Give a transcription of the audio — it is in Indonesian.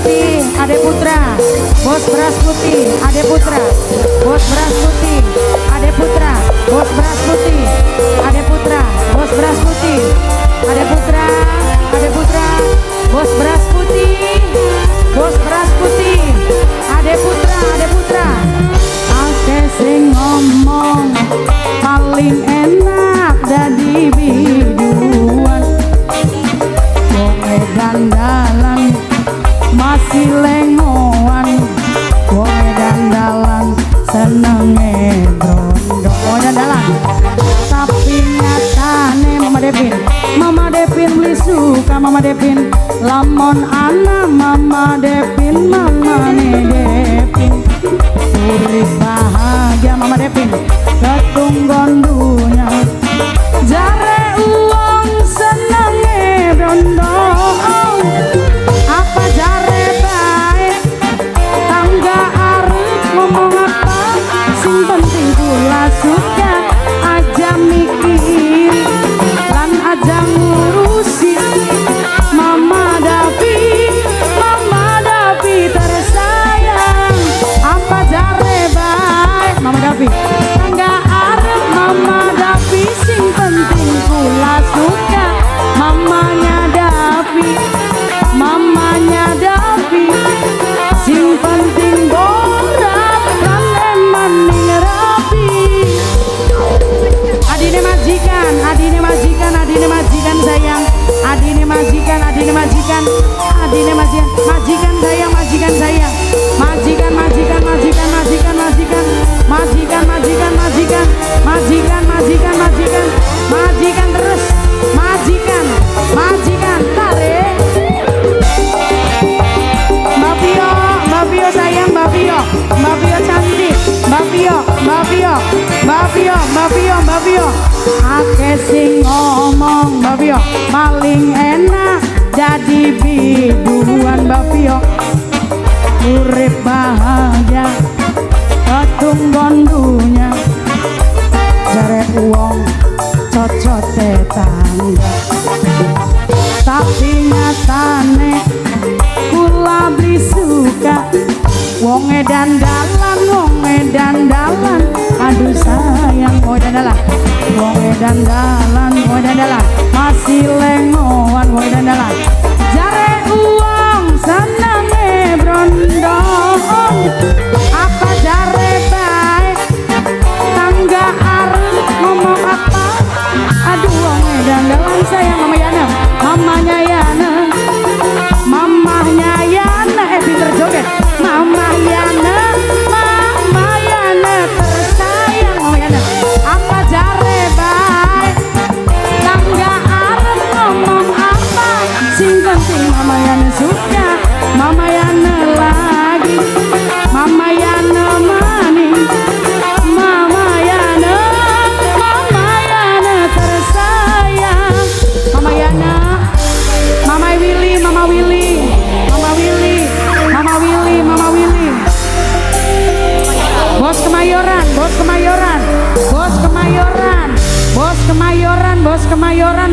putih, Ade Putra. Bos beras putih, Ade Putra. Bos beras putih, Ade Putra. Bos beras putih, Ade Putra. Bos beras putih, Ade Putra. Ade Putra. Bos beras putih, bos beras putih, Ade Putra, Ade Putra. Ake sing ngomong paling enak dadi biduan. Wong dandalan masih lengoan. Wong dandalan senenge brondo. Wong dandalan tapi nyatane Mama Devin beli suka Mama Devin lamon anak Mama Devin Devin urip bahagia Mama Devin ketung gondunya jare uang senenge brondo apa jare baik tangga arep ngomong apa sing penting kula suka aja mikir lan aja ngurusin Mama Davi tersayang apa jare baik Mama Davi tangga arep Mama Davi sing penting kula suka mamanya Davi sing penting borak lan maning rapi. Adine majikan sayang, adine majikan sayang, majikan sayang, majikan terus, majikan tarik. Mbak Pio sayang, Mbak Pio cantik, Mbak Pio. Ake sing ngomong Mbak Pio paling enak jadi biduan Mbak Pio urip bahagia ketung gondunya jare uang cocot tetangga tapi nyatane kula beli suka wong dandalan aduh sayang wong dandalan masih lengoan wong dandalan jare uang senenge brondo apa jare baik tangga arep ngomong apa aduh wong dandalan sayang mamanya Yana pinter joget Mama Yana tersayang Mama Yana apa jare baik tangga arep ngomong apa sing penting Mama Yana suka Mama Yana lagi Mama Yana maning Mama Yana tersayang Mama Yana Mama Willy Bos Kemayoran